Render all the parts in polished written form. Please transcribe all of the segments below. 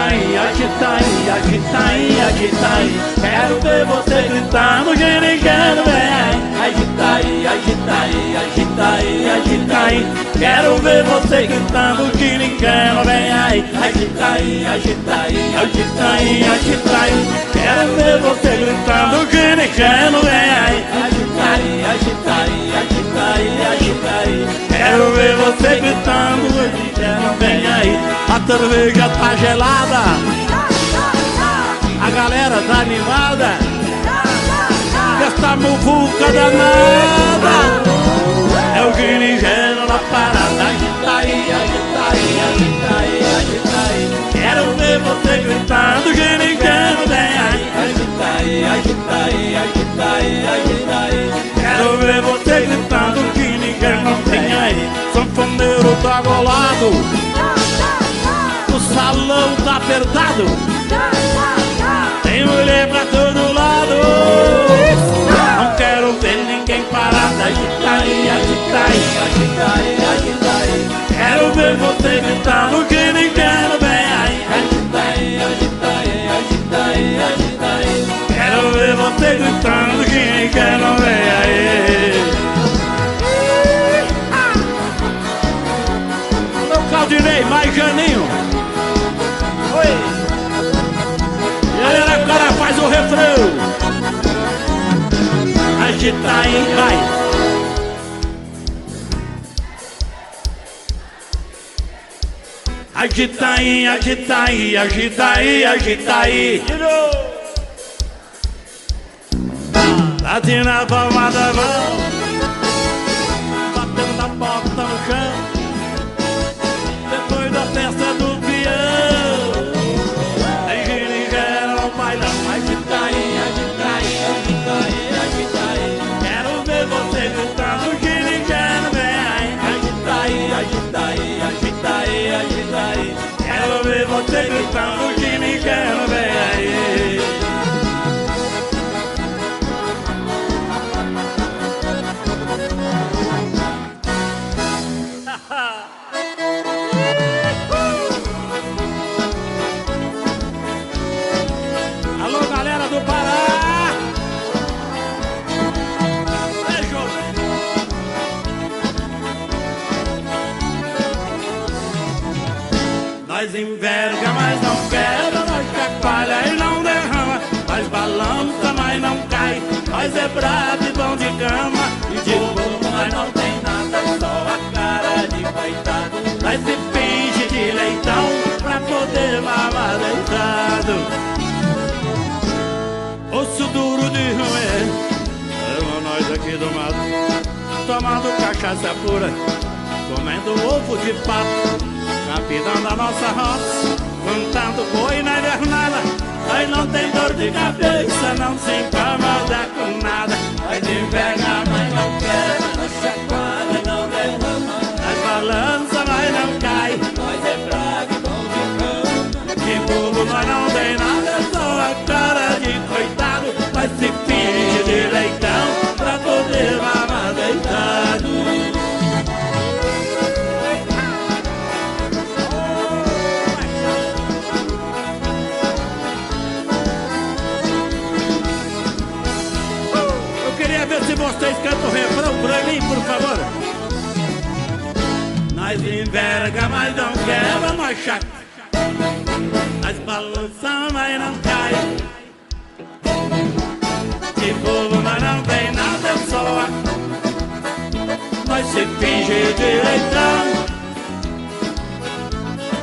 aí, agita aí, agita aí, agita aí. Quero ver você gritando, quero vem aí. Agita aí, agita aí, agita aí, agita aí. Quero ver você gritando, quero vem aí. Agita aí, agita aí, agita aí, agita aí. Quero ver você gritando, quero vem aí. Agita aí, agita aí, agita aí, agita aí. Quero ver você gritando, quero vem aí. A cerveja tá gelada, a galera tá animada, esta muvuca danada, é o guinigeno na parada. Agita aí, agita aí, agita aí, agita aí. Quero ver você gritando, guinigeno vem aí. Agita aí, agita aí, agita aí, agita aí. Quero ver você gritando, guinigeno vem aí. Sanfoneiro tá golado, o salão tá apertado, tem mulher pra todo lado. Não quero ver ninguém parado. Agita aí, agita aí, agita aí, agita aí. Quero ver você gritando, que ninguém vem aí. Agita aí, agita aí, agita aí, agita aí. Quero ver você gritando, que ninguém não vem aí. Meu Claudinei, mais Janinho. Galera, agora faz o refrão. Agita aí, vai. Agita aí, agita aí, agita aí, agita aí. Bate na palma da mão, batendo a porta no chão. Depois da festa do peão, tem guinigueira no bailão. Agita aí, agita aí, agita aí, agita aí. Quero ver você gritando, guinigueira vem aí. Agita aí, agita aí, agita aí, agita aí. Quero ver você gritando, guinigueira vem aí. Alô, galera do Pará! Beijo! Nós enverga, mas não quebra, nós chacoalha e não derrama, nós balança, mas não cai, nós é brabo e bom de cama, e de bobo nós não tem nada, só a cara de coitado. Nós se finge de leitão pra poder mamar deitado. Osso duro de roer, ama nós aqui do mato, tomando cachaça pura, comendo ovo de pato, capitão da nossa roça, cantando boi na invernada. Nós não tem dor de cabeça, não se incomoda com nada. Nós inverna, mas não quebra, não chacoalha, não derrama, nós balança, mas não cai, nós é bravo e bom de cama, de bobo nós não tem nada, só a cara de coitado. Mas se finge de leitão pra poder mamar deitado. Eu queria ver se vocês cantam o refrão pra mim, por favor. Nós enverga, mas não quebra, nós chacoalha, nós balança, mas não cai, de bobo nós não tem nada, só nós se finge de leitão,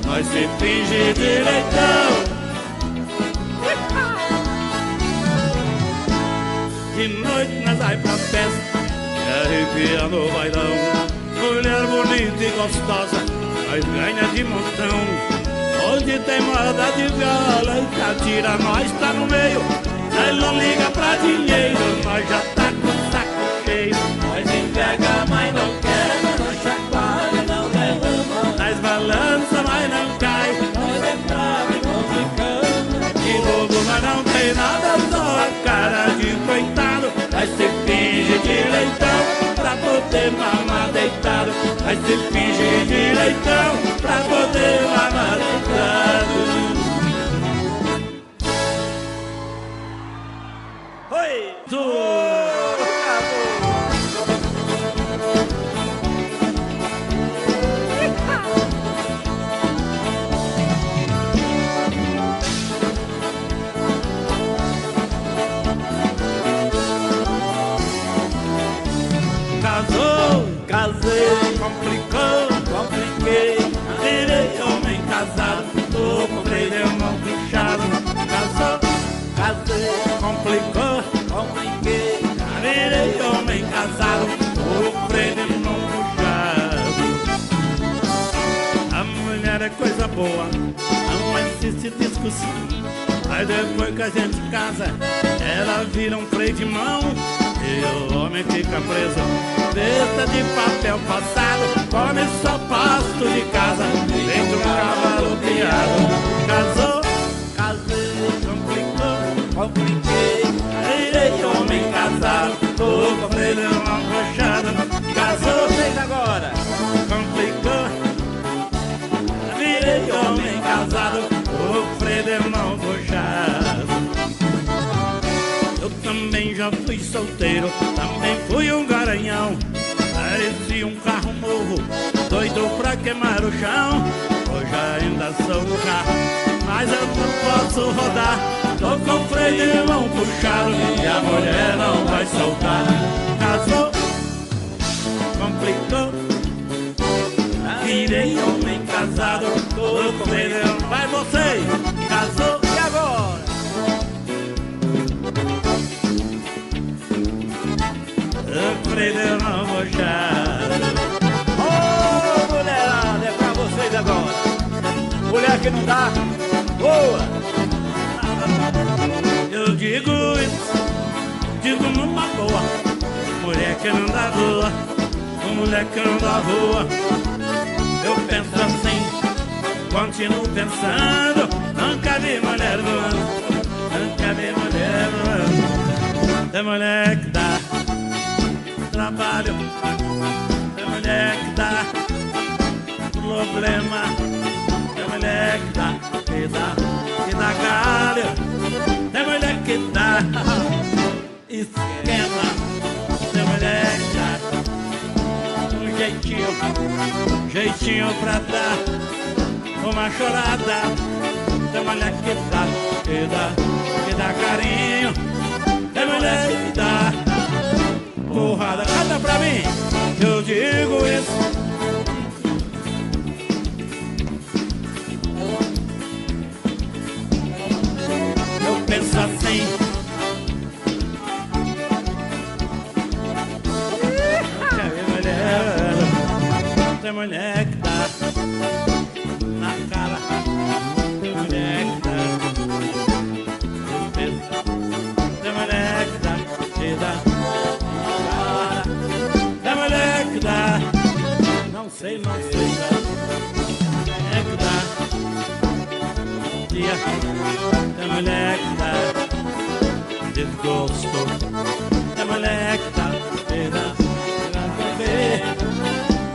nós se finge de leitão. De noite nós vai pra festa, arrepiando o bailão. Mulher bonita e gostosa, nós ganha de montão. Onde tem moda de viola e catira, nós tá no meio. Nós não liga pra dinheiro, nós já tá com o saco cheio. Nós enverga, mas não quebra, nós chacoalha, não derrama, nós balança, mas não cai, nós é bravo e bom de cama, de bobo nós não tem nada, só a cara de coitado. Nós se finge de leitão pra poder mamar deitado, nós se finge de leitão pra poder mamar deitado. passado, tô com freio de mão puxado. Casou, casei, complicou, compliquei. Virei homem casado, tô com freio de mão puxado. A mulher é coisa boa, não existe discussão. Mas depois que a gente casa, ela vira um freio de mão e o homem fica preso. Besta de papel passado, come só pasto de casa, feito um cavalo criado. Casou, casei, complicou, compliquei. Virei homem casado, tô com freio de mão puxado. Casou, fez agora, complicou. Virei homem casado, tô com freio de mão puxado. Eu também já fui solteiro, também fui um garanhão. Parecia um carro novo, doido pra queimar o chão. Hoje ainda sou o carro, mas eu não posso rodar. Tô com freio de mão puxado e a mulher não vai soltar. Casou, complicou. Virei homem casado, tô com freio de mão. Vai você, casou e agora? Freio de mão puxado. Ô, mulherada, é pra vocês agora. Mulher que não dá, boa. Eu digo isso, digo numa boa. Mulher que não dá boa, mulher que não dá boa. Eu penso assim, continuo pensando. Nunca vi mulher voando, nunca vi mulher voando. Tem mulher que dá trabalho, tem mulher que dá problema, tem mulher que dá galho, tem mulher que dá esquema, tem mulher que dá um jeitinho pra dar uma chorada, tem mulher que dá carinho, tem mulher que dá porrada. Canta pra mim, eu digo isso. Eu penso assim. Tem mulher que dá na cara, tem mulher que dá despesa, tem mulher que dá. Tem mulher que dá, não sei, é que dá dia. Tem mulher que dá desgosto, tem mulher que dá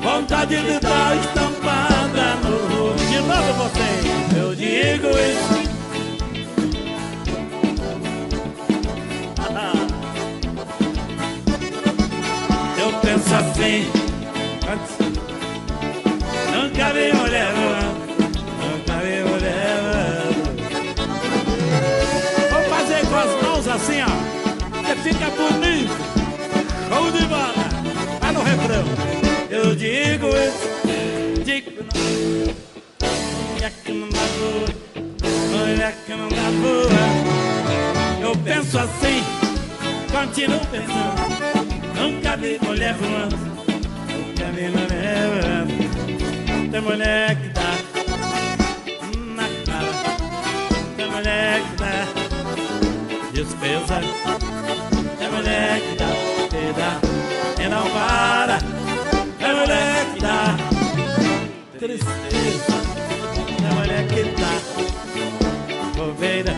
vontade de dar estampada no rosto. De novo você, eu digo isso. Eu penso assim, nunca vi mulher voando, nunca vi mulher voando. Vamos fazer com as mãos assim, ó, que fica bonito. Show de bola, vai no refrão. Eu digo isso, digo não. Mulher que não dá boa, mulher que não dá boa. Eu penso assim, continuo pensando. Nunca vi mulher voando, nunca vi mulher voando. Tem mulher que dá na cara, tem mulher que dá despesa, tem mulher que dá e não para, tem mulher que dá tristeza, tem mulher que dá bobeira,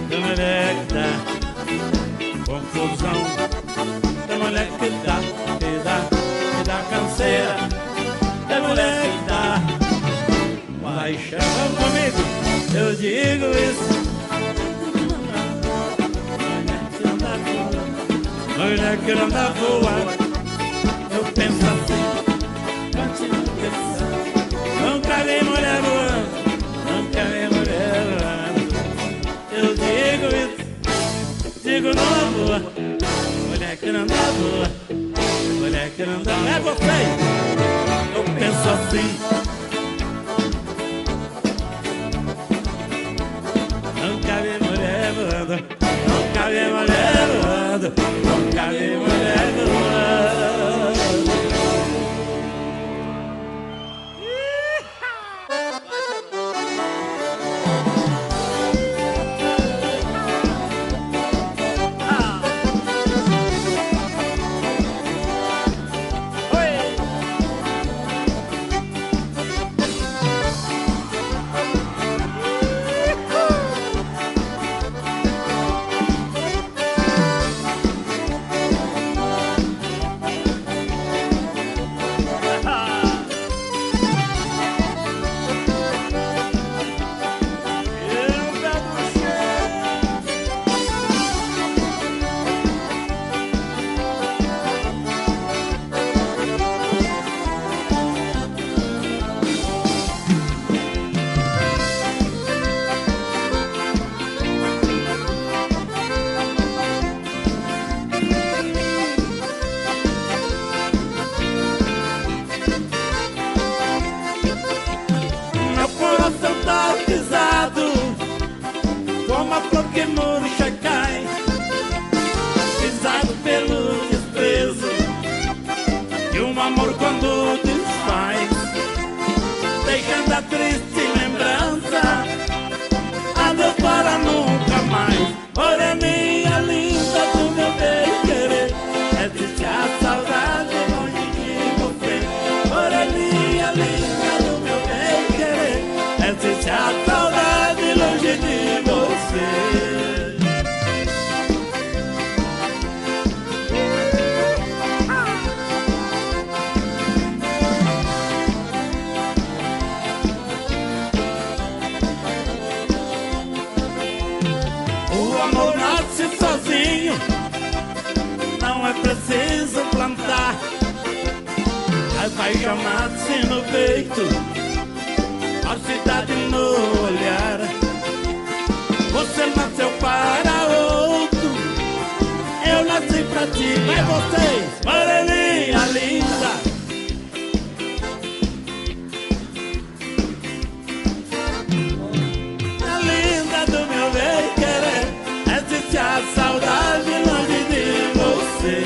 tem mulher que dá confusão. Tem mulher que dá canseira. Tem mulher que dá paixão. Vamos comigo, eu digo isso. Mulher que não dá boa. Eu penso assim, continuo pensando. Nunca vi mulher voando, nunca vi mulher voando. Eu digo isso, digo numa boa. Mulher que não dá boa, mulher que não dá. É você. Eu penso assim, triste lembrança. Adeus para nunca mais, moreninha linda do meu bem-querer. Existe a saudade longe de você, moreninha linda do meu bem-querer. Existe a saudade longe de você. O amor nasce sozinho, não é preciso plantar. A paixão nasce no peito, a cidade no olhar. Você nasceu para outro, eu nasci pra ti. Mas vocês, moreninha linda, a linda do meu bem-querer. Existe a saudade longe de você.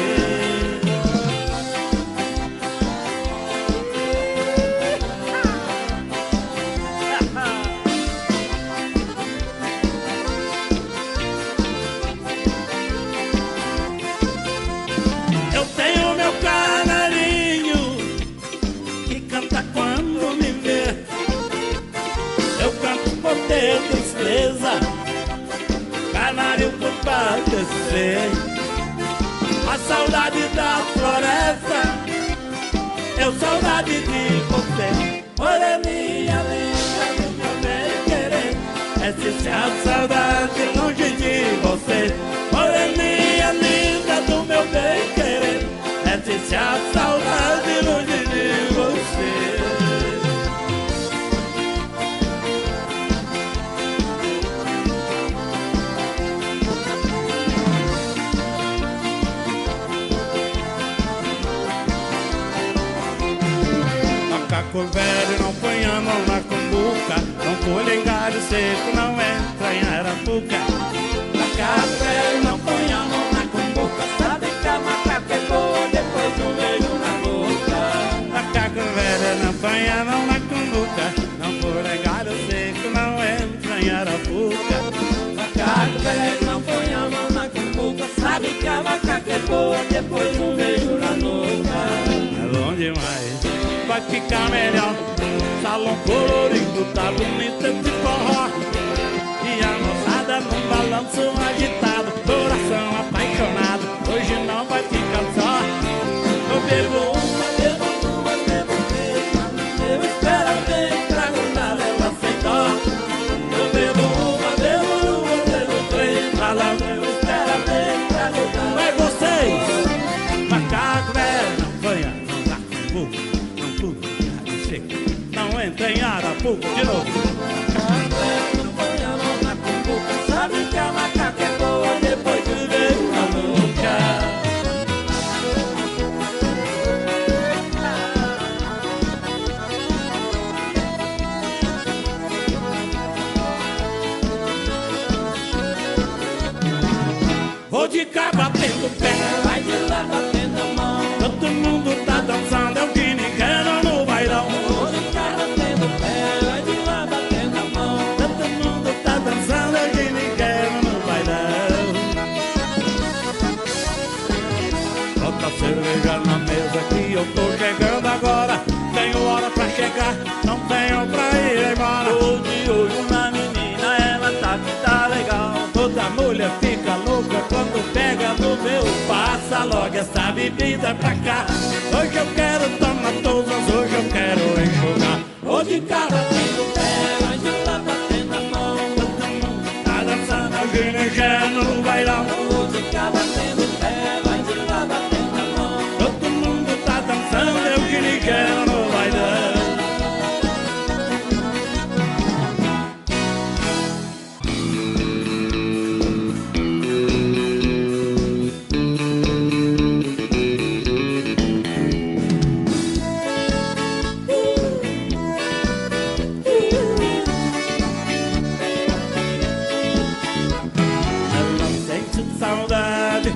Eu tenho meu canarinho que canta quando me vê. Eu canto por ter tristeza, canário por padecer. A saudade da floresta, eu saudade de você. Moreninha linda do meu bem-querer. Existe a saudade longe de você. Moreninha linda do meu bem-querer. Existe a saudade longe de você. Macaco velho não põe a mão na cumbuca, não pula em galho seco, não entra em arapuca. Macaco velho não põe a mão na cumbuca, sabe que a macaca é boa depois do beijo na boca. Macaco velho não põe a mão na cumbuca, não pula em galho seco, não entra em arapuca. Macaco velho não põe a mão na cumbuca, sabe que a macaca é boa depois do beijo na nuca. É bom demais, vai ficar melhor. Salão colorido, tá bonito esse forró. E a moçada num balanço agitado, coração apaixonado, hoje não vai ficar só. Eu bebo uma, bebo duas, bebo três, eu espero bem pra grudar ela sem dó. Eu bebo uma, bebo duas, bebo três, falando, eu espero bem pra grudar. Vai vocês, macaco velho, não banha, não dá cumbuca, não pula, não entra em arapuca de novo. Macaco velho não põe a mão na cumbuca, sabe que a macaca é boa depois de beijo na nuca. Vou de cá batendo pé, vai de lá batendo a mão. Todo mundo tá dançando, é o guinigueiro no bailão. Vou de cá batendo pé, vai de lá batendo a mão. Todo mundo tá dançando, é o guinigueiro no bailão. Bota cerveja na mesa que eu tô chegando agora. Tenho hora pra chegar, não tenho pra ir embora. Tô de olho na menina, ela tá que tá legal. Toda mulher fica louca quando pega no meu. Passa logo essa bebida pra cá. Hoje eu quero tomar todas, hoje eu quero enxugar. Vou de cá batendo o pé, vai de lá batendo a mão. Todo mundo tá dançando, é o guinigueiro no bailão. Vou de cá batendo o pé, vai de lá batendo a mão. Todo mundo tá dançando, é o guinigueiro no bailão. Saudade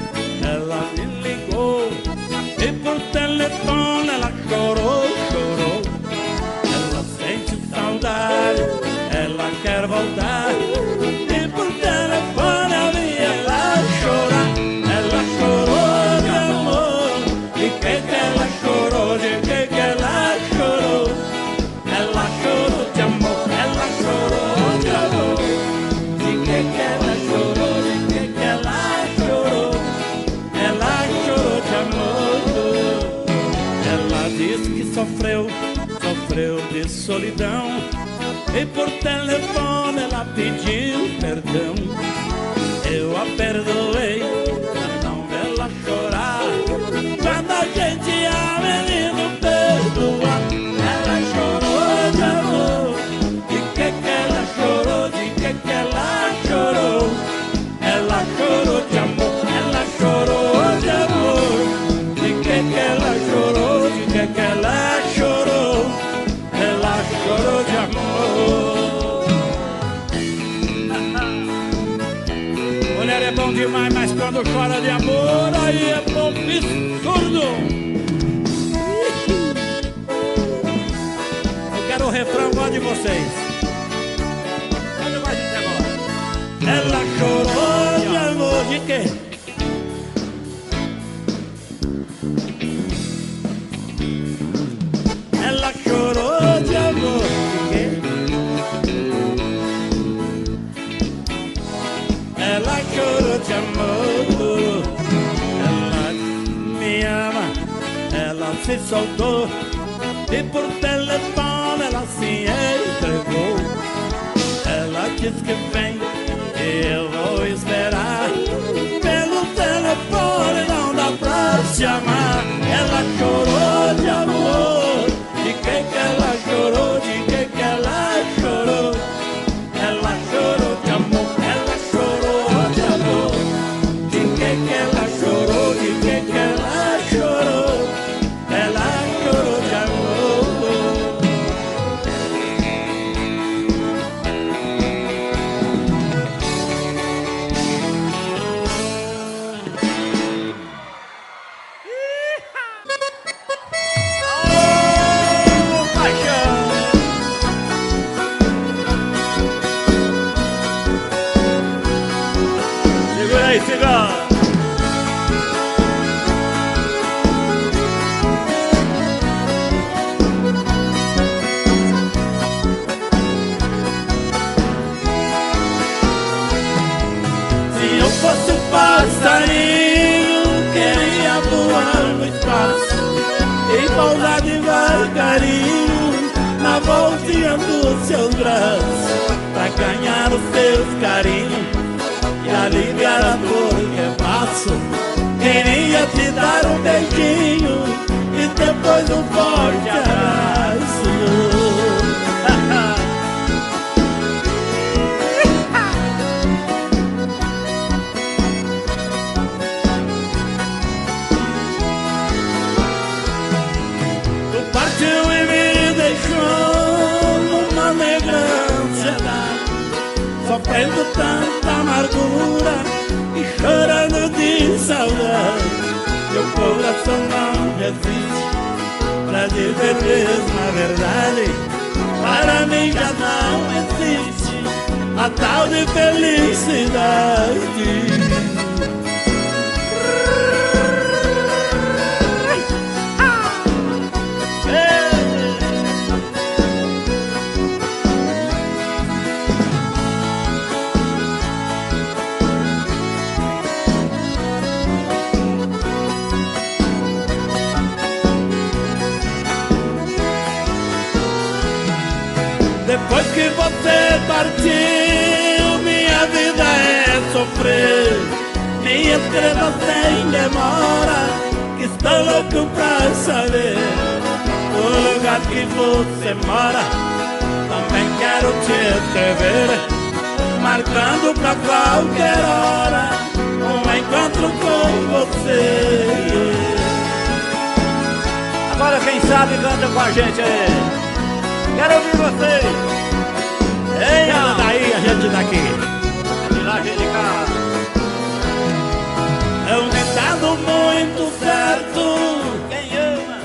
quer voltar. E por telefone eu vi ela chorar. Ela chorou de amor. De que ela chorou? De que ela chorou? Ela chorou de amor. Ela chorou de amor. De que ela chorou? De que ela chorou? Ela chorou de amor. Ela disse que sofreu de solidão. E por telefone ela pediu perdão. Eu a perdoei pra não vê-la chorar. Quando a gente a menino perdoa. Ela chorou de amor. De que ela chorou? De que ela chorou? Ela chorou de amor. Ela chorou de amor. De que ela chorou? De que ela chorou? Ela chorou de amor. Mulher é bom demais, mas quando chora de amor, aí é bom absurdo. Eu quero o refrão igual de vocês. Onde vai a gente agora? Ela chorou de amor de quê? Ela chorou de amor de quê? Ela chorou de amor. Ela me ama. Ela se soltou. E por telefone ela se entregou. Ela disse que vem e eu vou esperar. Pelo telefone não dá pra se amar. Ela chorou de amor. De que ela chorou? De que ela chorou? Ela chorou de amor. Ela chorou de amor. De que ela chorou? De que ela chorou? Ela chorou de amor. Segura aí, segura. Se eu fosse um passarinho, queria voar no espaço e pousar devagarinho na voltinha dos seus braços, pra ganhar os seus carinhos e aliviar a dor que passo. Queria te dar um beijinho e depois um forte abraço. Tu partiu e me deixou numa negra ansiedade, sofrendo tanta amargura e chorando de saudade. Meu coração não resiste pra dizer mesmo a verdade. Para mim já não existe a tal de felicidade. Depois que você partiu, minha vida é sofrer. Me escreva sem demora, que estou louco pra saber o lugar que você mora. Também quero te escrever, marcando pra qualquer hora um encontro com você. Agora quem sabe canta com a gente aí. Quero ouvir vocês. Ei, ela daí, a gente daqui. De lá, a gente de cá. É um ditado muito certo. Quem ama,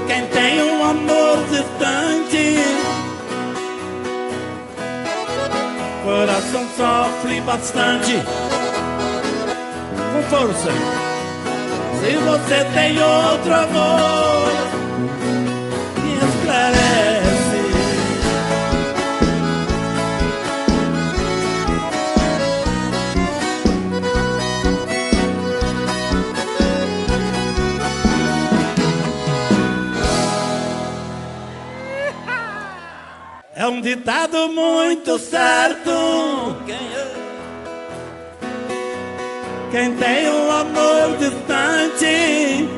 quem tem um amor distante, coração sofre bastante. Com força. Se você tem outro amor, me esclarece. É um ditado muito certo. Quem tem um amor distante,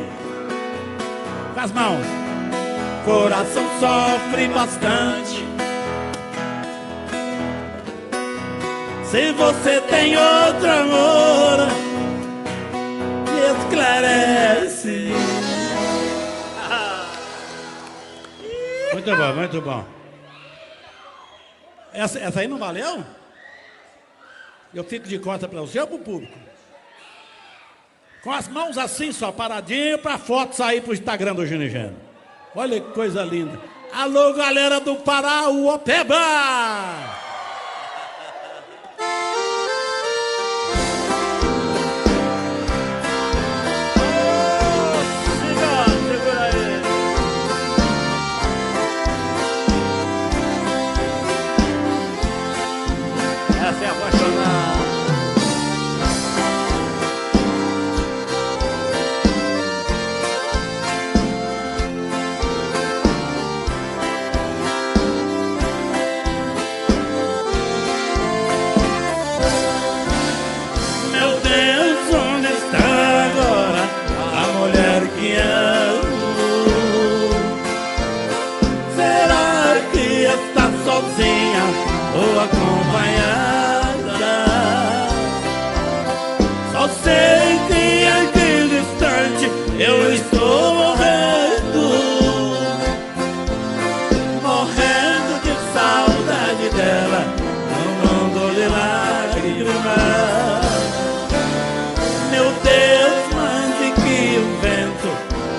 com as mãos, coração sofre bastante. Se você tem outro amor, me esclarece. Muito bom, muito bom. Essa aí não valeu? Eu fico de costas para você ou para o público? Com as mãos assim só, paradinho, para a foto sair para o Instagram do Ginigeno. Olha que coisa linda. Alô, galera do Pará, o Opeba! Essa é apaixonada. Meu Deus, onde está agora a mulher que amo? Será que está sozinha ou acompanhada? Só sei que aqui distante eu estou morrendo, morrendo de saudade dela, no mundo de lágrimas. Meu Deus, mande que o vento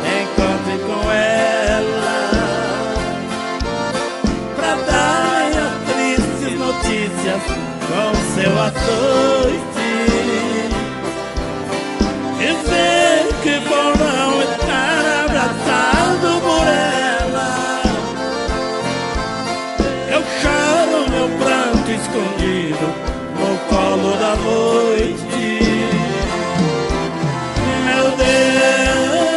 encontre com ela, pra dar as tristes notícias com seu açoite. Dizer que por não estar abraçado por ela, eu choro meu pranto escondido no colo da noite. Meu Deus,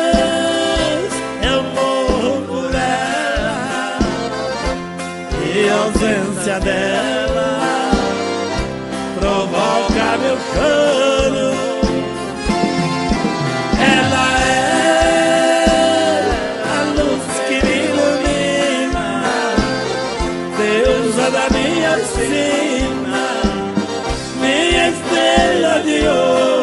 eu morro por ela, e a ausência dela provoca meu choro. Ela é a luz que me ilumina, deusa da minha sina, minha estrela de ouro.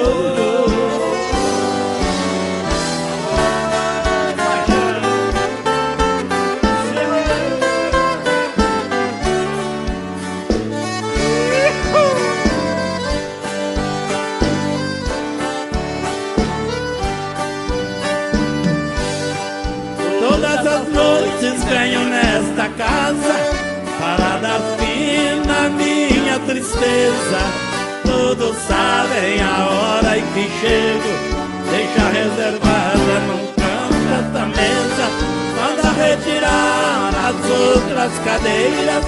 Todas as noites venho nesta casa para dar fim na minha tristeza. Todos sabem a hora em que chego, deixa reservada num canto esta mesa. Manda retirar as outras cadeiras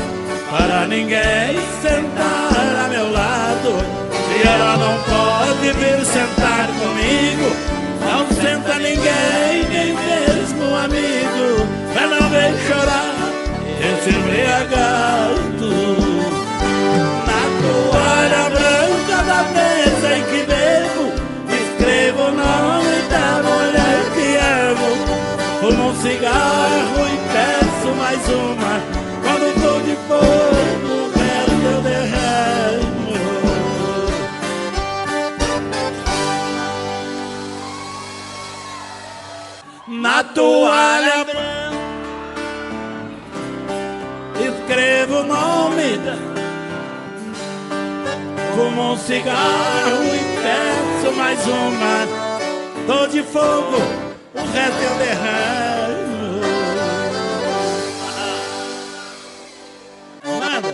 para ninguém sentar a meu lado. Se ela não pode vir sentar comigo, não senta ninguém, nem mesmo amigo, pra não ver chorar esse embriagado. Na toalha branca da mesa em que bebo, escrevo o nome da mulher que amo. Fumo um cigarro e peço mais uma. Quando tô de fogo, o resto eu derramo. Na toalha branca escrevo o nome da... Fumo um cigarro e peço mais uma. Tô de fogo, o resto eu derramo. Nada.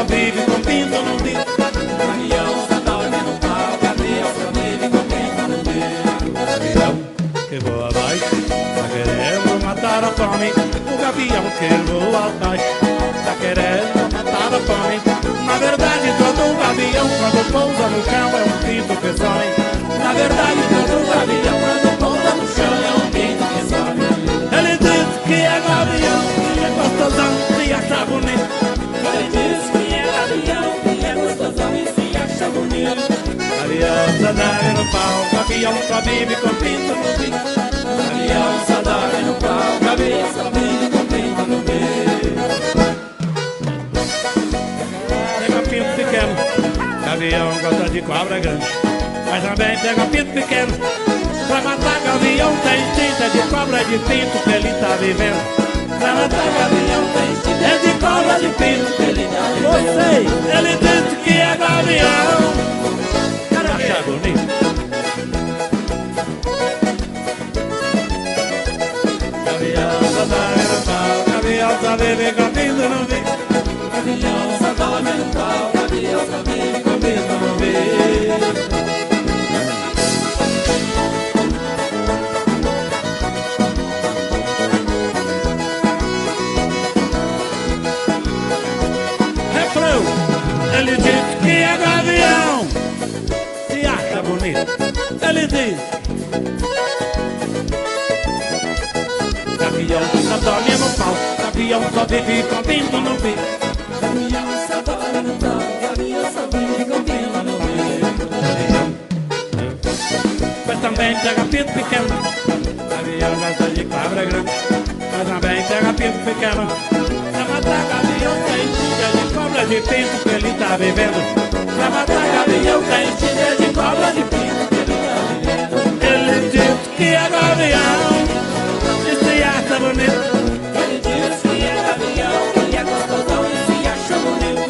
vive com pinto no bico. Gavião só dorme no pau, gavião só vive com pinto no bico. Gavião que voa abaixo, tá querendo matar a fome. O gavião que voa abaixo, tá querendo matar a fome. Na verdade todo gavião quando pousa no chão é um pinto que some. Na verdade todo gavião quando pousa no chão é um pinto que some. Ele diz que é gavião, que é gostosão, se acha bonito. Ele diz que é gavião, que é gostosão e se acha bonito. Gavião só dorme no pau, gavião só vive com pinto no bico. Gavião só dorme no pau, gavião só vive com pinto no bico. Pega pinto pequeno, gavião gosta de cobra grande. Mas também pega pinto pequeno, pra matar gavião tem tinta de cobra de pinto que ele tá vivendo. Pra matar gavião tem tinta é de cobra de pinto que ele tá vivendo. Você, ele disse que é gavião. Quero achar bonito. Gavião só dorme no pau, gavião só vive com pinto no bico. Gavião só dorme no pau, gavião só vive com pinto no bico. Ele diz que é gavião, se acha bonito. Ele diz: gavião só dorme no pau, gavião só vive com pinto no bico. Gavião só dorme no pau, gavião só vive com pinto no bico. Mas também pega pinto pequeno, gavião gosta de cobra grande. Mas também pega pinto pequeno, pra matar gavião tem tinta de cobra de pinto que ele tá vivendo. Pra matar gavião tem tinta de cobra de pinto que ele tá vivendo. Ele diz que é gavião, e se acha bonito. Ele diz que é gavião, que é gostosão e se acha bonito.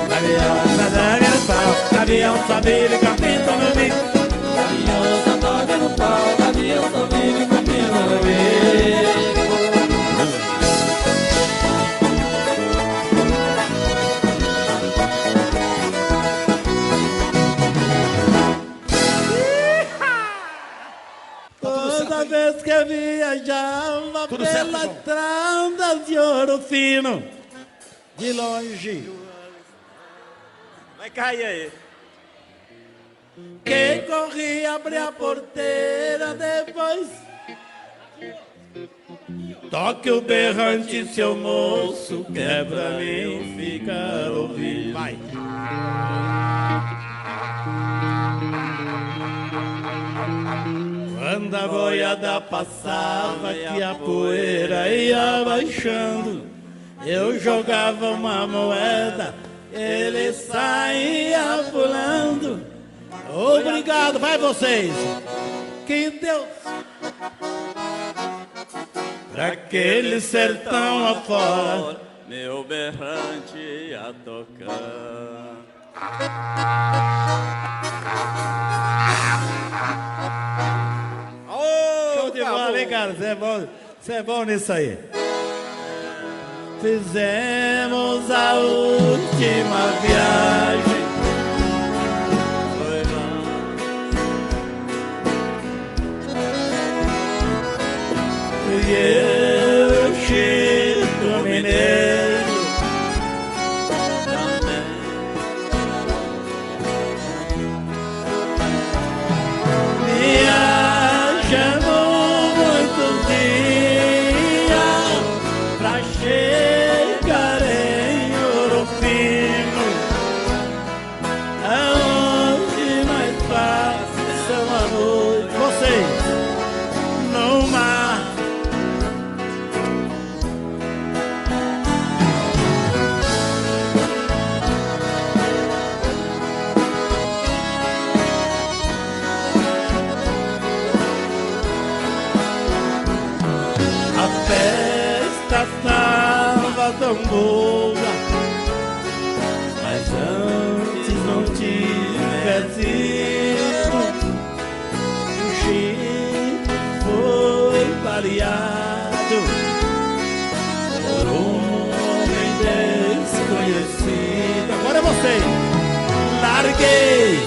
Gavião só dorme no pau, gavião só vive com pinto no bico. Gavião só dorme no pau, gavião só vive com pinto no bico. Toda vez que eu viajava pelas estradas de Ouro Fino, de longe, Vai cair aí. quem corria abria a porteira depois. Toque o berrante, seu moço, que é pra mim ficar ouvindo. Vai. Quando a boiada passava, que a poeira ia baixando, eu jogava uma moeda, ele saía pulando. Obrigado, vai vocês. Que Deus, pra aquele sertão afora, meu berrante ia tocar. show de bola, hein, cara? Você é bom nisso aí. Fizemos a última viagem. Foi lá. Fui eu, Chico Mineiro. Viajamos muitos dias pra chegar em Ouro Fino, aonde mais passam a noite. Vocês, no mar. A festa estava tão boa, mas antes não tivesse ido. O Chico foi baleado por um homem desconhecido. Agora Fiquei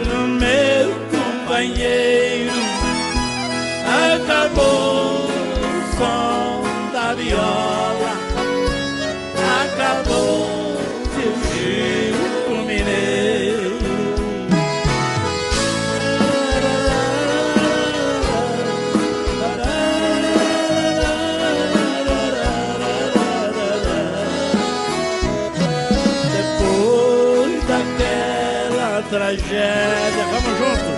no meu companheiro, acabou o som da viola, acabou-se o Chico Mineiro. Depois daquela tragédia, vamos junto,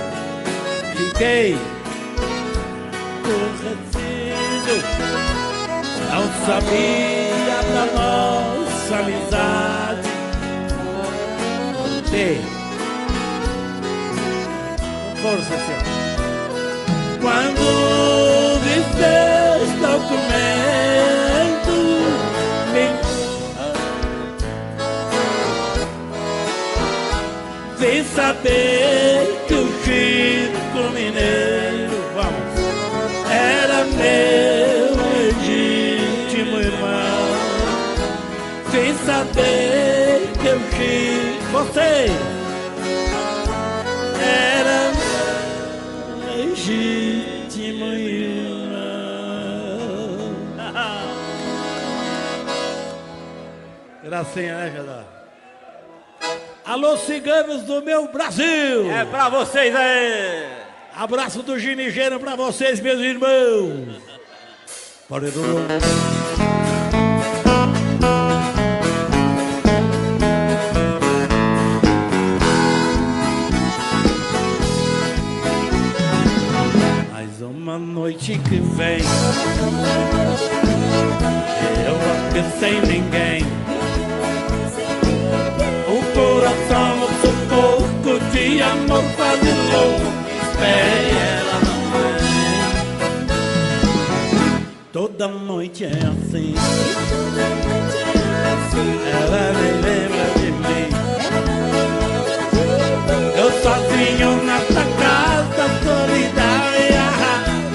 fiquei aborrecido, não sabia da nossa amizade ter força, senhor. Quando vi seus documentos, vim saber que o Chico Mineiro, vamos, era meu legítimo irmão. Vim saber que o Chico, você era meu legítimo irmão. Gracinha, né, Jadá? Alô, ciganos do meu Brasil! É pra vocês aí! Abraço do Ginigeiro pra vocês, meus irmãos! Mais uma noite que vem, eu aqui sem ninguém. O coração no sufoco de amor quase louco, espere, ela não vem. Toda noite é assim, ela me lembra de mim. Eu sozinho nessa casa solidária,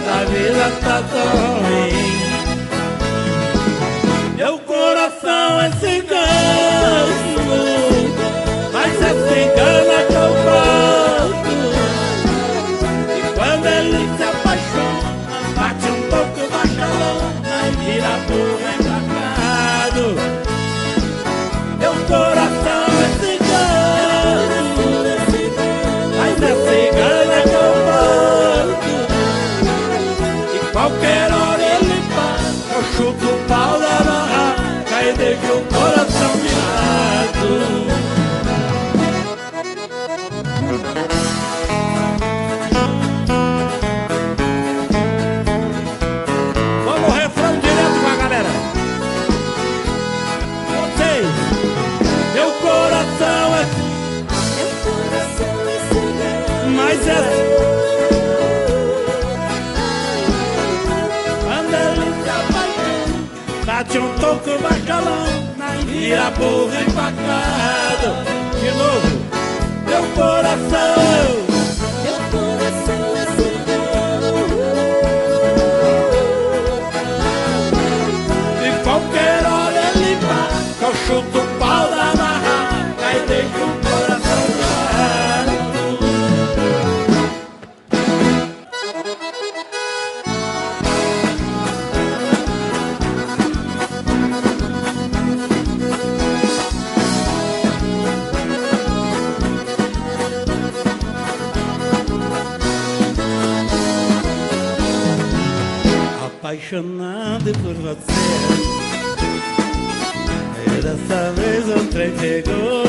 a vida tá tão ruim. Meu coração é cigano, mas é cigana que eu gosto. E quando ele se apaixona, bate um pouco bacalhona e vira burro embarcado. Meu coração é cigano, mas é cigana que eu gosto. E qualquer hora ele passa, eu chuto o pau da barraca e deixo o coração virado. Vamos refrão direto com a galera. Vocês, meu coração é, mas é, quando ele se apaixona, bate um toco bacalhão, vira burro empacado. De novo, meu coração é cigano, e qualquer hora ele passa, eu chuto o pau da barraca e deixo o coração virado. Apaixonado por você, e dessa vez o trem pegou.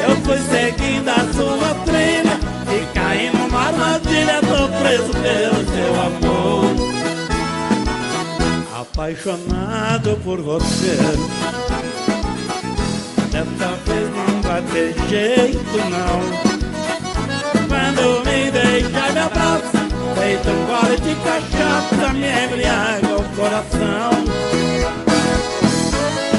Eu fui seguindo a sua trilha e caí numa armadilha, tô preso pelo seu amor. Apaixonado por você, dessa vez não vai ter jeito não. Quando me deixa me abraça, feito um gole de cachaça, me embriaga o coração.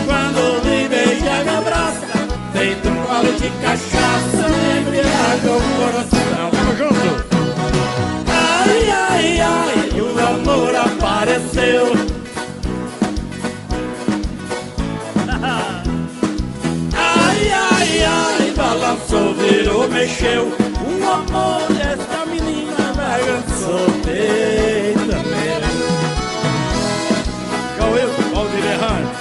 Quando me beija, me abraça, feito um gole de cachaça, me embriaga o coração. Vamos junto! Ai, ai, ai, o amor apareceu. mexeu. O amor desta menina bagunçou peito meu. Igual eu, Valdir Errante.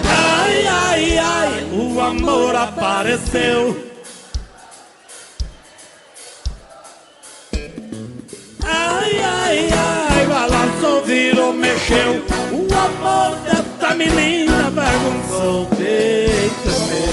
Ai, ai, ai, o amor apareceu. Ai, ai, ai, balançou, virou, mexeu. O amor dessa menina bagunçou o peito meu.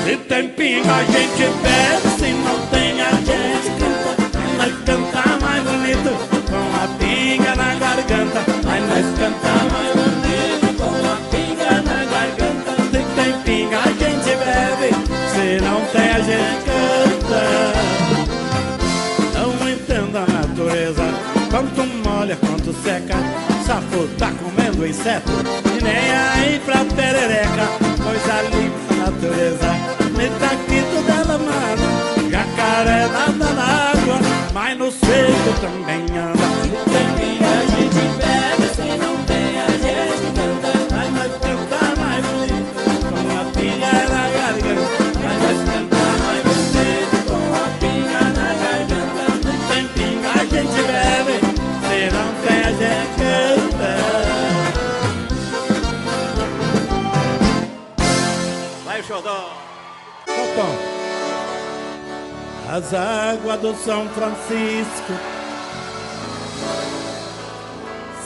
Se tem pinga a gente bebe, se não tem a gente canta. Nós canta mais bonito com a pinga na garganta. Mas nós canta mais bonito com a pinga na garganta. Se tem pinga a gente bebe, se não tem a gente canta. Não entendo a natureza, quanto molha, quanto seca. Safo tá comendo inseto e nem aí pra perereca. Coisa limpa, natureza, metaquito dela, mano. Jacaré nada na água, mas no seco também anda. Se tem pinga a gente bebe, se não tem a gente canta. Mas nós canta mais bonito com a pinga na garganta. Mas nós canta mais bonito com a pinga na garganta. Se tem pinga a gente bebe, se não tem a gente canta. Vai, xodó. As águas do São Francisco,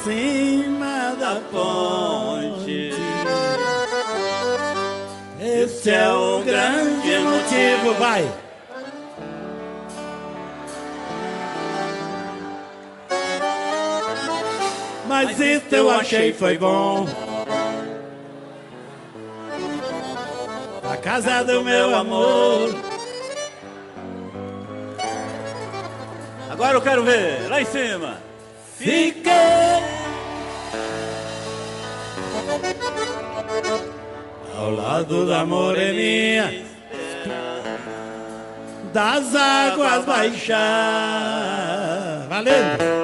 cima da ponte. Esse é o grande motivo, vai. Mas isso eu achei foi bom. A casa do meu amor. Agora eu quero ver, lá em cima. Fiquei ao lado da moreninha, das águas baixar. Valendo!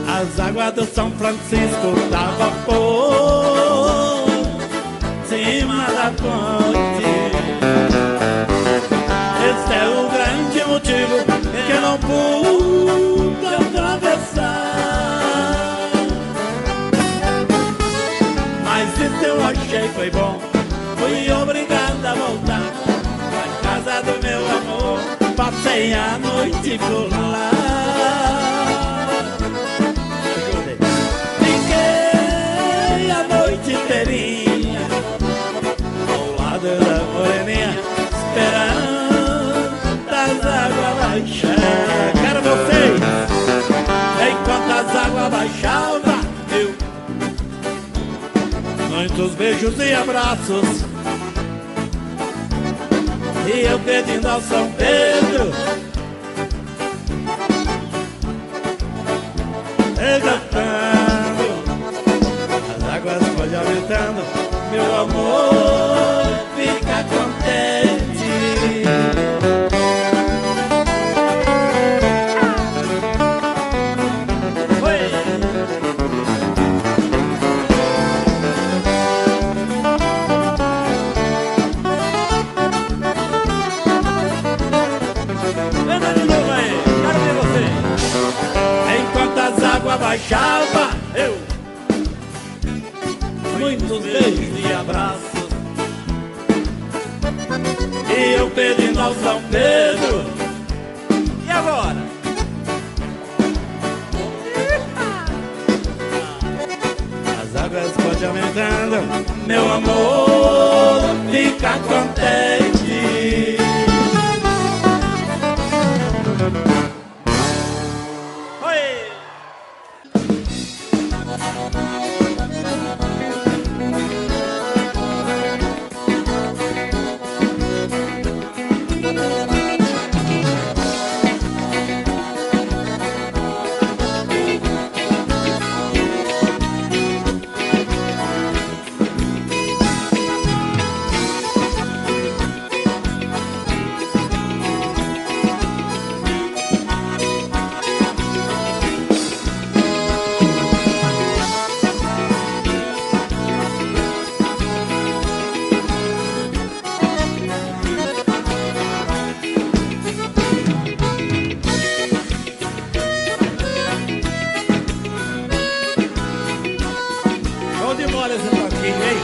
As águas do São Francisco dava por cima da ponte. Esse é o grande motivo que eu não pude atravessar. Mas isso eu achei foi bom, fui obrigado a voltar pra casa do meu amor. Passei a noite por lá. Inteirinha ao lado da moreninha, esperando as águas baixar. Quero vocês, enquanto as águas baixavam, eu muitos beijos e abraços, e eu pedindo ao São Pedro, cantando. As águas pode aumentando, meu amor fica contente. Oi. Anda de novo aí, quero ver você. Enquanto as águas baixavam, eu muitos beijos e abraços, e eu pedindo ao São Pedro. E agora? As águas podem aumentando, meu amor fica contente. Oi! Onde mora esse toquinho, hein?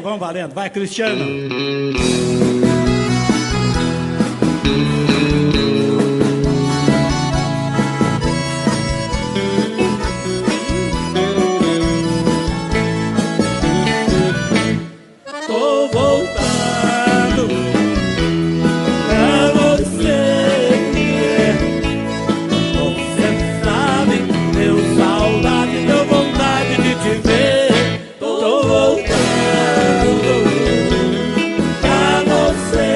Vamos valendo. Vai, Cristiano. Tô voltando pra você. Você sabe, deu saudade, deu vontade de te ver. Tô voltando pra você.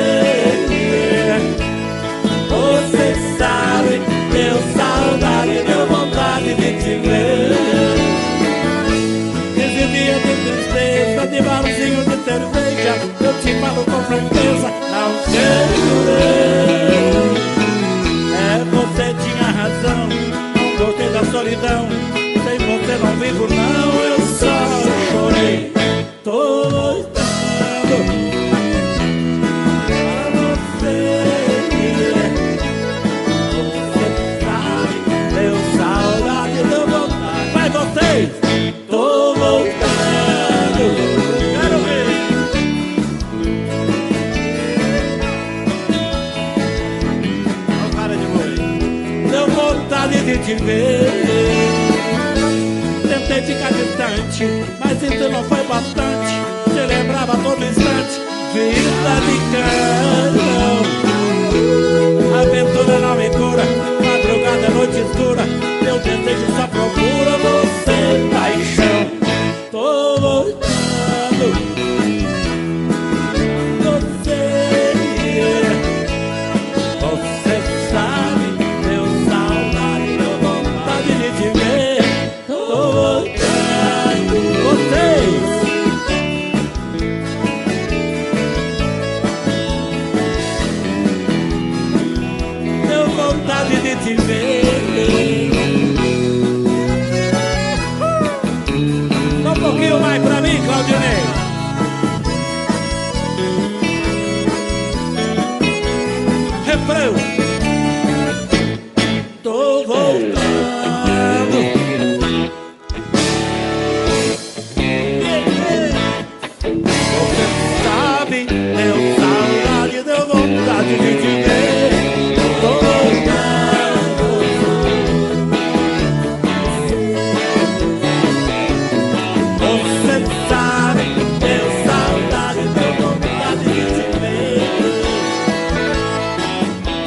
Você sabe, deu saudade, deu vontade de te ver. Esse dia de tristeza, de barzinho de cerveja, eu te falo com franqueza, não sei. Você tinha razão, não gostei da solidão. Sem você não vivo não, eu só chorei. Tô voltando pra você. Você sabe, deu saudade, deu vontade. Vai vocês! Tô voltando, quero ver. Não para de morrer. Deu vontade de te ver. Tentei ficar distante, mas isso não foi bastante. Te lembrava a todo instante. Vida de canção. Aventura não me cura. Madrugada é noite escura. Meu desejo só procura você, paixão. Tô voltando. Você sabe, deu saudade, deu vontade de te ver. Tô voltando. Vocês. Deu vontade de te ver. Só um pouquinho mais pra mim, Claudinei. Refrão. Tô voltando. Você sabe, deu saudade, deu vontade de te ver. Tô voltando. Você sabe, deu saudade, deu vontade de te ver.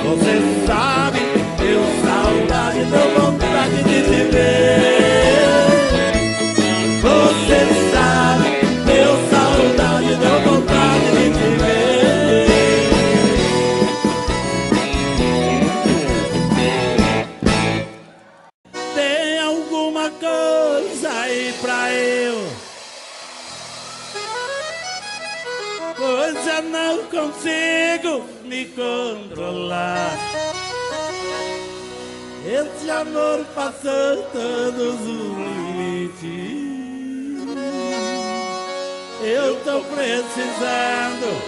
Você sabe, deu saudade, deu vontade de te ver. Você sabe, deu saudade, deu vontade de te ver. me controlar. Esse amor passou todos os limites. Eu tô precisando.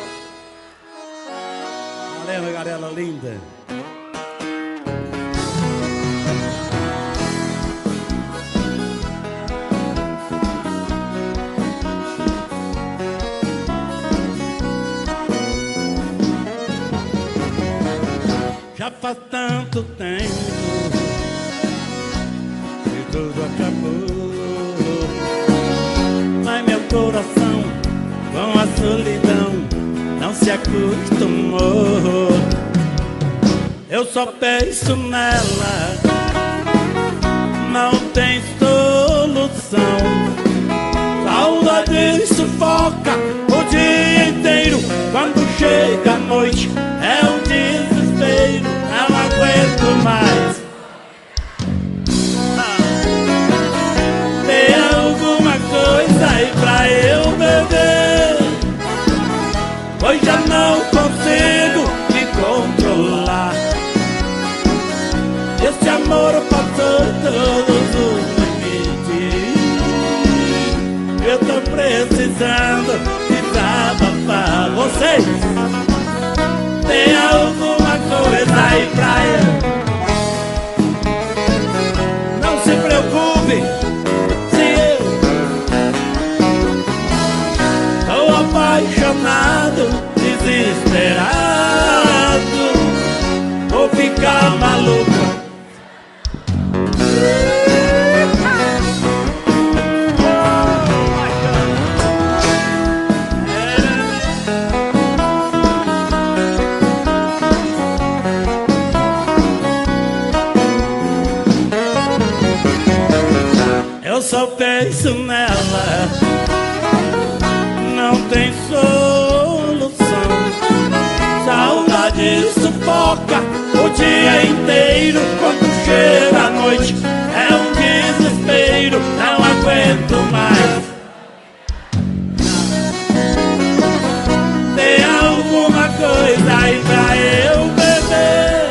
Valeu, galera linda. Já faz tanto tempo que tudo acabou, mas meu coração com a solidão não se acostumou. Eu só penso nela, não tem solução. Saudade sufoca o dia inteiro. Quando chega a noite é um desespero. Não aguento mais. Tem alguma coisa aí pra eu beber, pois já não consigo me controlar. Esse amor passou todos os limites. Eu tô precisando desabafar. Vocês tem alguma coisa aí pra eu? Não se preocupe se eu tô apaixonado, desesperado, vou ficar maluco. Eu só penso nela, não tem solução. Saudade sufoca o dia inteiro. Quando chega a noite é um desespero. Não aguento mais. Tem alguma coisa aí pra eu beber,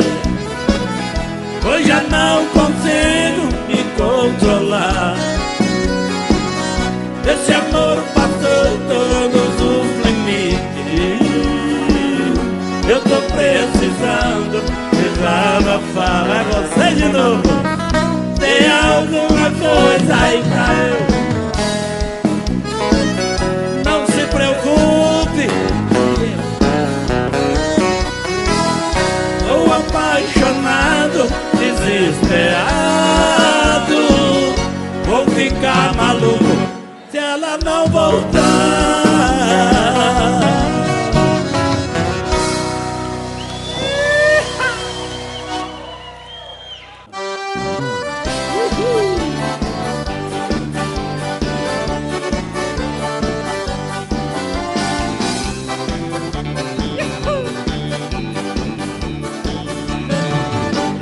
pois já não consigo me controlar. Esse amor passou todos os limites. Eu tô precisando desabafar. É você de novo. Tem alguma coisa aí pra eu? Não se preocupe, tô apaixonado, desesperado, vou ficar maluco se ela não voltar.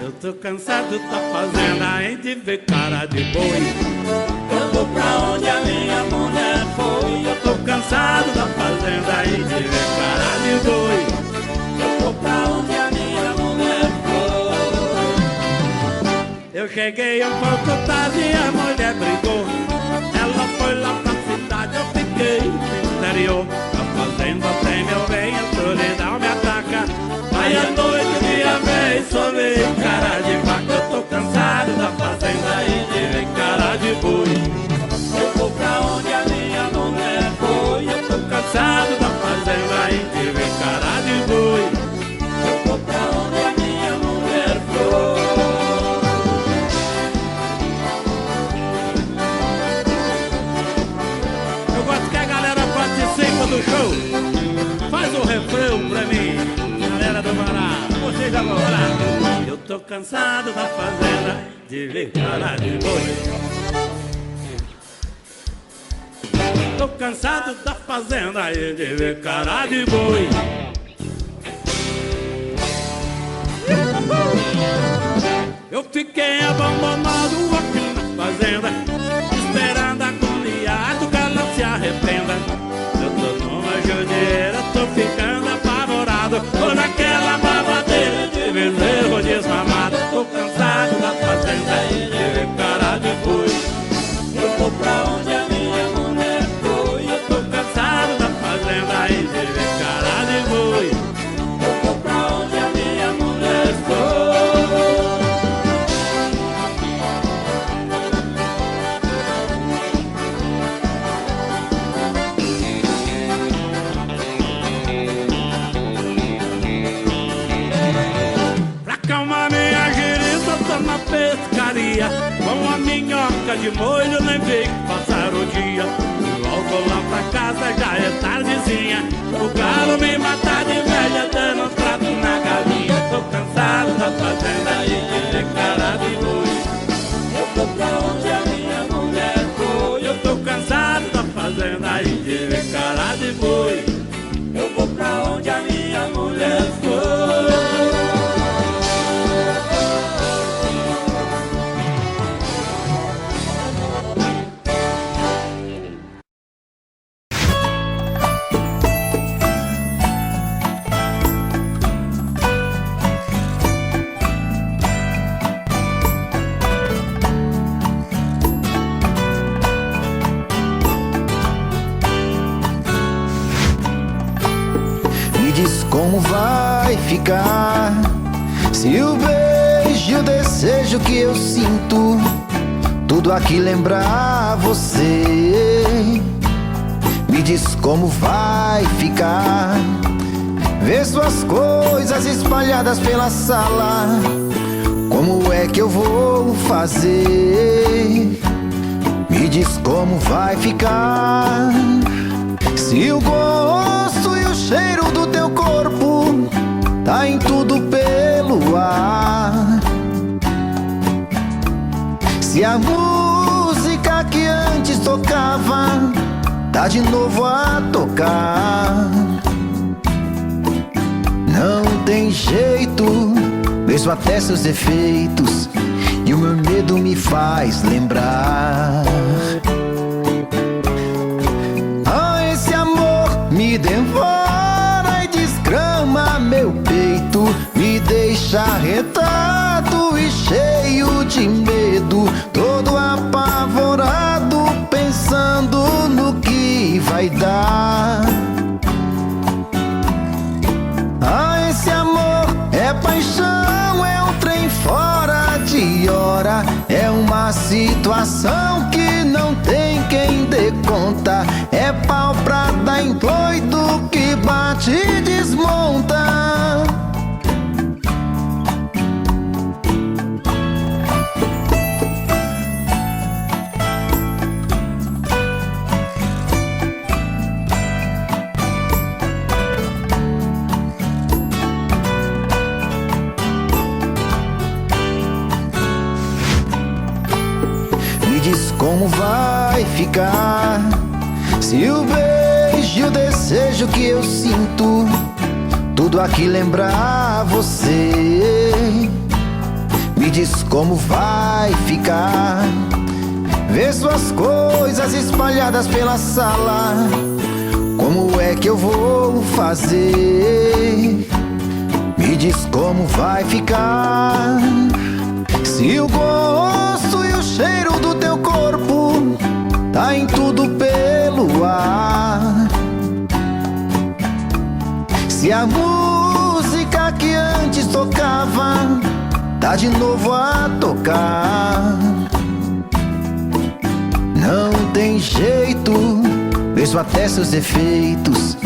Eu tô cansado da fazenda e de ver cara de boi. Eu vou pra onde a minha mulher foi. Eu tô cansado da fazenda e de ver cara de boi. Eu vou pra onde a minha mulher foi. Eu cheguei um pouco tarde e a mulher brigou. Ela foi lá pra cidade, eu fiquei no interior. A fazenda tem meu bem, a solidão me ataca. Vai à noite, dia vez, só ver cara de vaca. Eu tô cansado da fazenda e de ver cara de boi. Eu vou pra onde a minha mulher foi. Eu tô cansado da fazenda e de ver cara de boi. Eu vou pra onde a minha mulher foi. Eu gosto que a galera participe do show. Faz o refrão pra mim, galera do Pará. Vocês agora. Eu tô cansado da fazenda de ver cara de boi. Tô cansado da fazenda e de ver cara de boi. Eu fiquei abandonado aqui na fazenda, esperando agoniado que ela se arrependa. Eu tô numa judiadeira, tô ficando apavorado por aquela minhoca de molho, nem vi que passar o dia. Logo lá pra casa já é tardezinha. O galo me matar de velha, dando um trato na galinha. Tô cansado da fazenda e de cara de boi. Eu tô pra onde a minha mulher foi. Eu tô cansado da fazenda e de cara de boi. Eu vou pra onde a minha mulher foi. Como vai ficar se o beijo e o desejo que eu sinto tudo aqui lembrar você? Me diz como vai ficar ver suas coisas espalhadas pela sala. Como é que eu vou fazer? Me diz como vai ficar se o gosto e o cheiro do teu corpo tá em tudo pelo ar. Se a música que antes tocava tá de novo a tocar. Não tem jeito, vejo até seus defeitos e o meu medo me faz lembrar. Me devora e desgrama meu peito, me deixa arretado e cheio de medo, todo apavorado, pensando no que vai dar. Ah, esse amor é paixão, é um trem fora de hora, é uma situação que não tem quem dê conta, é pau pra dar em doido que bate e desmonta. Me diz como vai ficar se o beijo e o desejo que eu sinto tudo aqui lembrar você? Me diz como vai ficar ver suas coisas espalhadas pela sala. Como é que eu vou fazer? Me diz como vai ficar se o gosto e o cheiro do teu corpo tá em tudo pelo ar. Se a música que antes tocava tá de novo a tocar. Não tem jeito, vejo até seus defeitos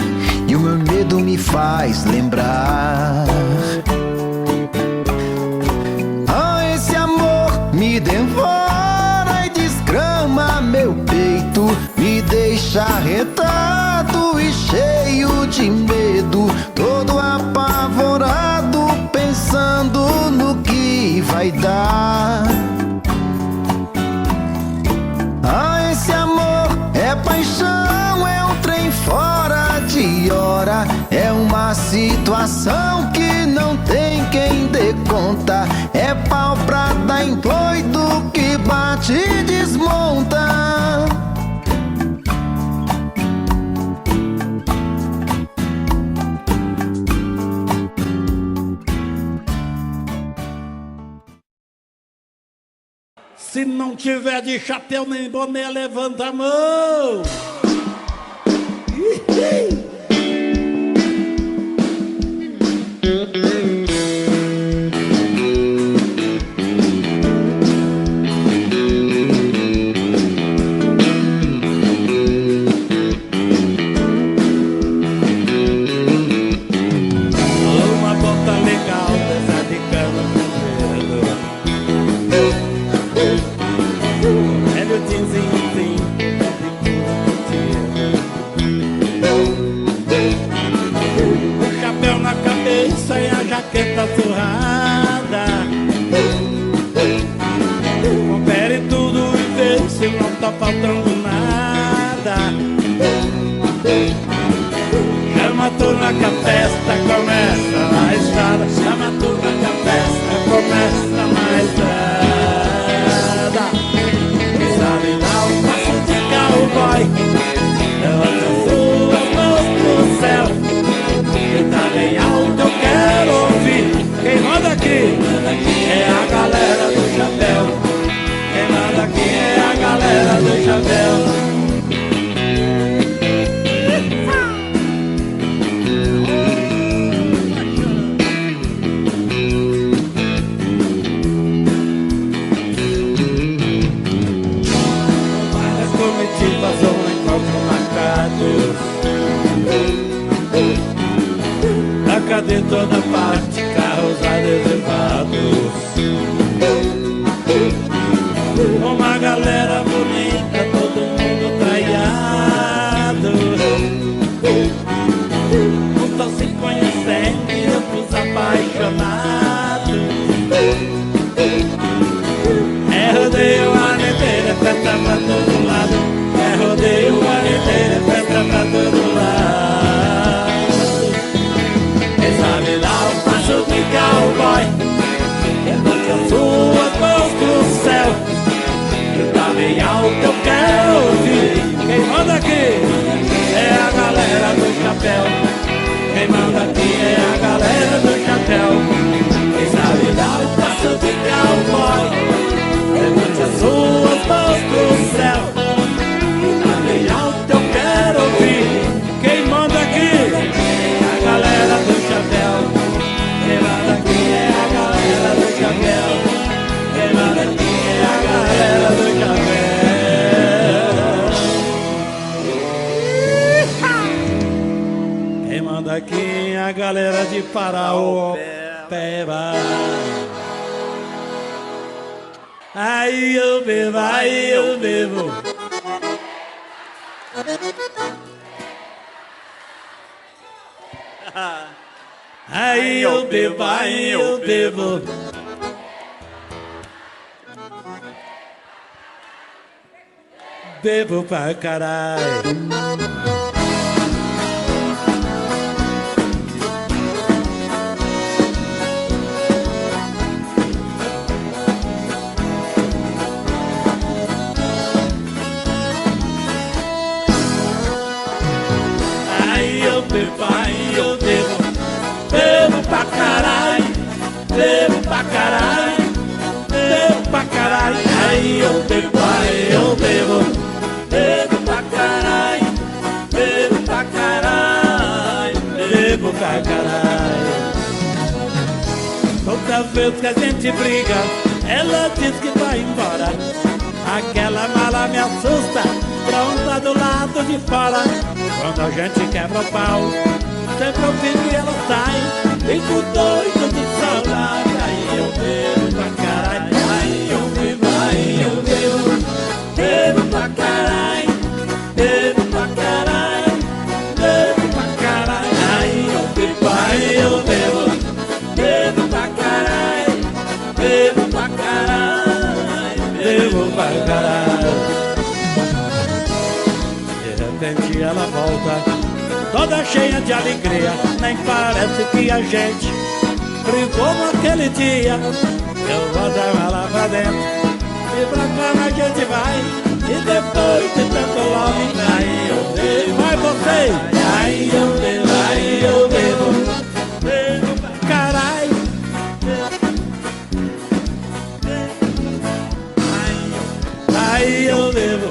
e o meu medo me faz lembrar. Ah, esse amor me devora e desgrama meu peito, me deixa arretado e cheio de medo, todo apavorado, pensando no que vai dar. Ah, esse amor é paixão, é um trem fora de hora, é uma situação que não tem quem dê conta, é pau pra dar em doido que bate e desmonta. Se não tiver de chapéu nem boné, levanta a mão. Uma bota legal dessa de cana. jaqueta surrada. Confere tudo e vê se não tá faltando nada. Chama a turma que a festa começa na estrada. Chama a turma que a festa começa na estrada. Quem sabe dar um passo de cowboy, levanta suas mãos pro céu. Quem tá bem alto eu quero ouvir. Quem manda aqui é a galera do chapéu. Quem manda aqui é a galera do chapéu. De toda parte, carros adesivados. Uma galera bonita, todo mundo traiado. Uns estão se conhecendo e outros apaixonados. É rodeio o ano inteiro, é festa pra todo lado. É rodeio o ano inteiro, é festa pra todo lado. Sabe dar um passo de cowboy, levante as suas mãos pro céu. Que tá bem alto, eu quero ouvir. Quem manda aqui é a galera do chapéu. Quem manda aqui é a galera do chapéu. Quem sabe dar um passo de cowboy, levante as suas mãos pro céu. Que tá bem alto, eu quero ouvir. Quem manda aqui é a galera do chapéu. Quem manda aqui é a galera do chapéu. Quem manda aqui é a galera do chapéu. Quem manda aqui é a galera de Paraopeba. Aí eu bebo, aí eu bebo. Aí eu bebo, aí eu bebo. Bebo pra caralho. Aí eu bebo, aí eu bebo. Bebo pra caralho, bebo pra caralho, bebo pra caralho. Aí eu bebo, aí eu bebo. Bebo pra caralho, bebo pra caralho, bebo pra caralho. Toda vez que a gente briga, ela diz que vai embora. Aquela mala me assusta, pronta do lado de fora. Quando a gente quebra o pau, sempre eu fico e ela sai. Fico doido de saudade. Aí eu bebo pra caralho. Aí eu bebo, aí eu bebo. Bebo pra caralho. Bebo pra caralho. Bebo pra caralho. Aí eu bebo, aí eu bebo. Bebo pra caralho. Bebo pra caralho. Bebo pra caralho. De repente ela volta, toda cheia de alegria. Nem parece que a gente brigou naquele dia. Eu vou dar ela pra dentro e pra cama a gente vai. E depois de tanto love, aí eu bebo. Vai vocês! Aí eu bebo, aí eu bebo. Bebo pra caralho. Aí eu bebo.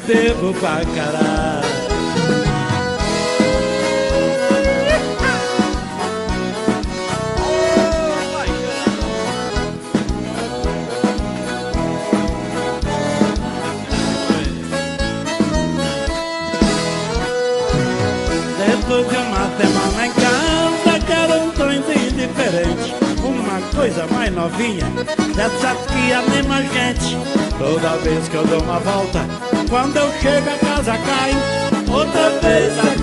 Bebo pra caralho. Depois de uma semana em casa, quero um trenzinho diferente. Uma coisa mais novinha, dessas que anima a gente. Toda vez que eu dou uma volta, quando eu chego a casa cai. Outra vez a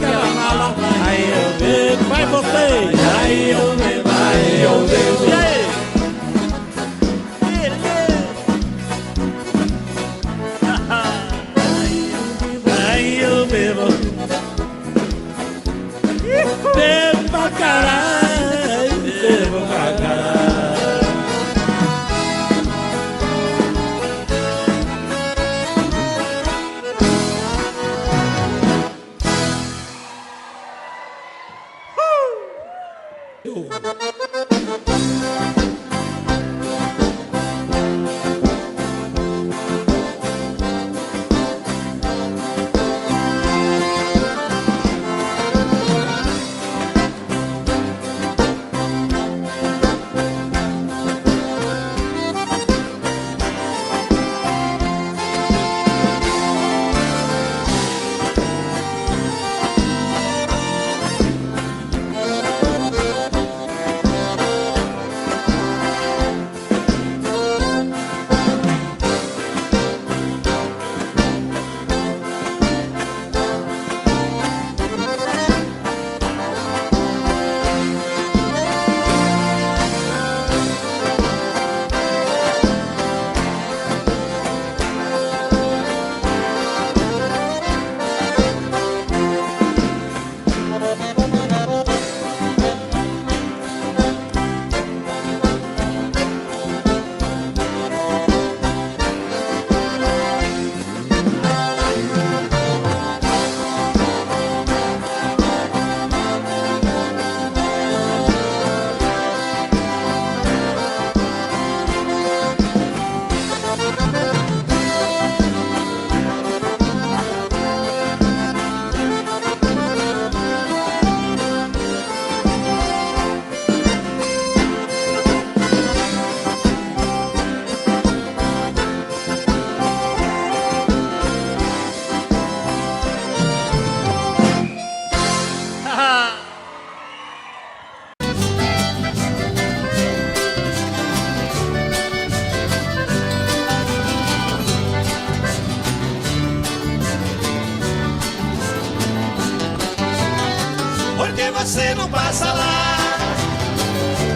Você não passa lá,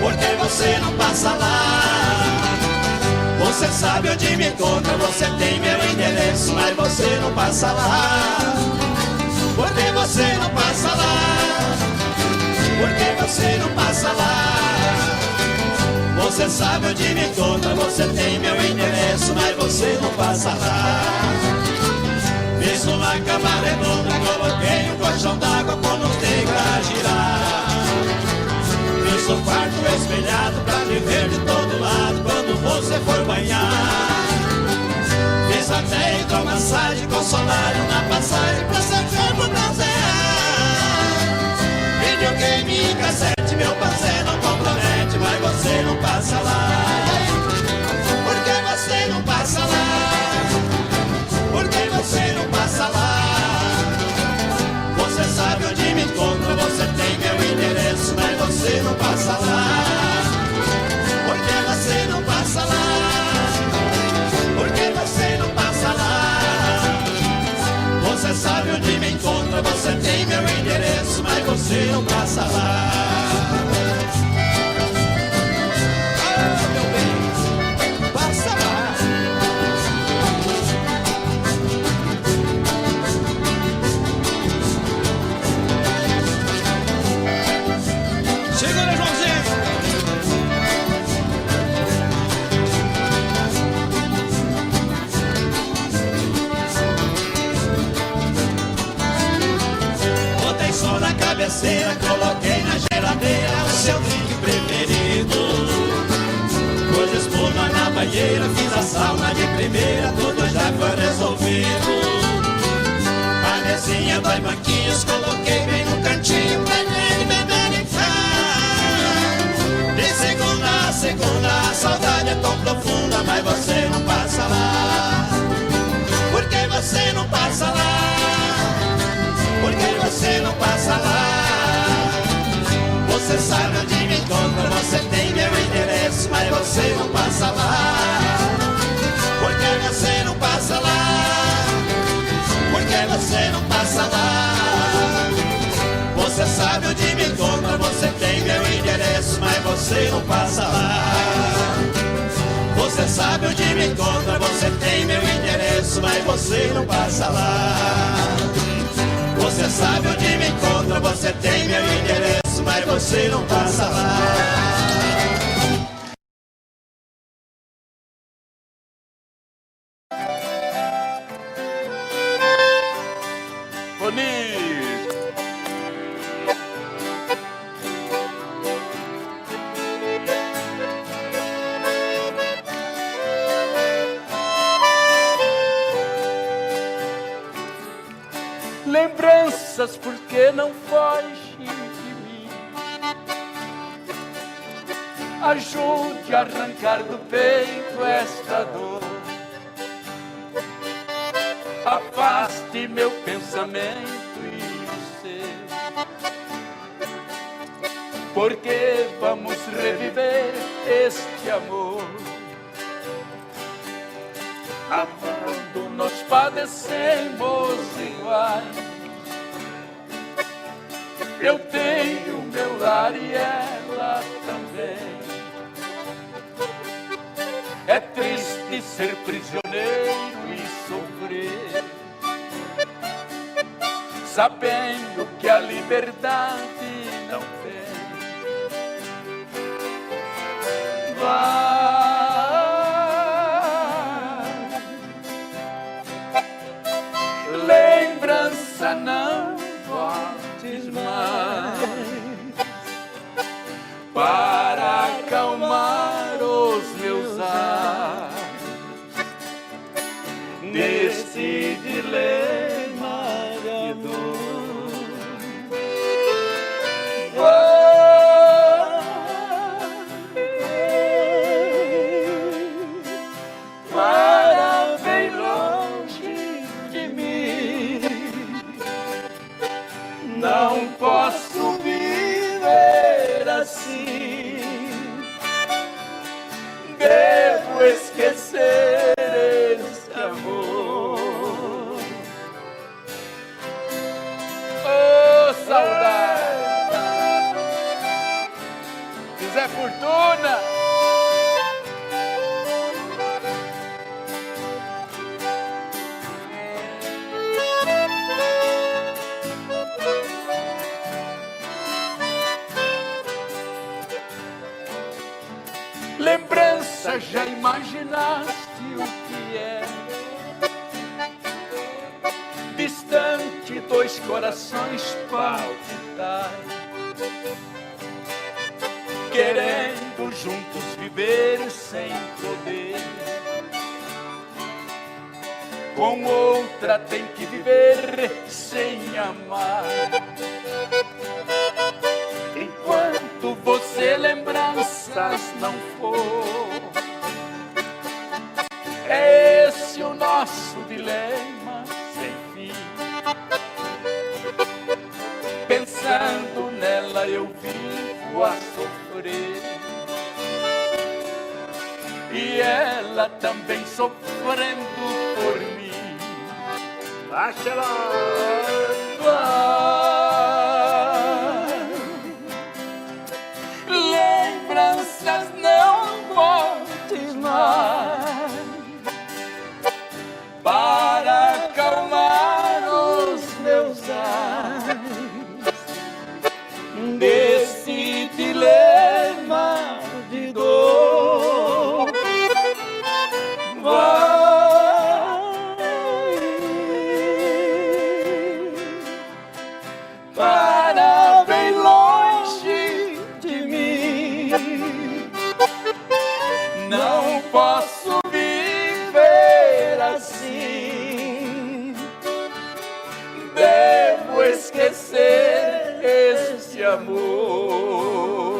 porque você não passa lá. Você sabe onde me encontra, você tem meu endereço, mas você não passa lá, porque você não passa lá, porque você não passa lá. Você sabe onde me encontra, você tem meu endereço, mas você não passa lá. Fiz uma cama redonda, coloquei um colchão d'água com manteiga pra girar. Fiz um quarto espelhado pra me ver de todo lado quando você for banhar. Fiz até hidromassagem com solário na passagem pra seu corpo bronzear. Videogame e cassete, meu parceiro não compromete, mas você não passa lá. Por que você não passa lá? Porque você não passa lá. Você sabe onde me encontra, você tem meu endereço, mas você não passa lá. Porque você não passa lá. Porque você não passa lá. Você sabe onde me encontra, você tem meu endereço, mas você não passa lá. Ah, meu bem, passa lá. Segura, Joãozinho! Botei sol na cabeceira, coloquei na geladeira o seu drink preferido. Pus espuma na banheira, fiz a sauna de primeira, tudo já foi resolvido. A mesinha, 2 banquinhos, coloquei bem no cantinho pra ele beber e ficar. De segunda a segunda, a saudade é tão profunda, mas você não passa lá. Por que você não passa lá? Por que você não passa lá? Você sabe onde me encontra, você tem meu endereço, mas você não passa lá. Por que você não passa lá? Por que você não passa lá? Você sabe onde me encontra, você tem meu endereço, mas você não passa lá. Você sabe onde me encontra, você tem meu endereço, mas você não passa lá. Você sabe onde me encontra, você tem meu endereço, mas você não passa lá. Bonito! lembranças, porque não foge de mim. Ajude a arrancar do peito esta dor. Afaste meu pensamento e o seu, porque vamos reviver este amor. Amando nós padecemos iguais. Eu tenho meu lar e ela também. É triste ser prisioneiro e sofrer, sabendo que a liberdade não vem. Vai, lembrança, não voltes mais, para acalmar os meus ares nesse dilema de dor. Para bem longe de mim, não posso viver assim. Devo esquecer esse amor. Oh, saudade! Zé Fortuna! Lembrança, já imaginaste o que é? Distante, dois corações palpitar, querendo juntos viver sem poder. Com outra tem que viver sem amar. Enquanto você lembranças não for, é esse o nosso dilema sem fim. Pensando nela eu vivo a sofrer, e ela também sofrendo por mim. Baixa lembranças, não voltes mais, para acalmar os meus ares desse dilema de dor. Para bem longe de mim, não posso viver assim. Devo esquecer este amor.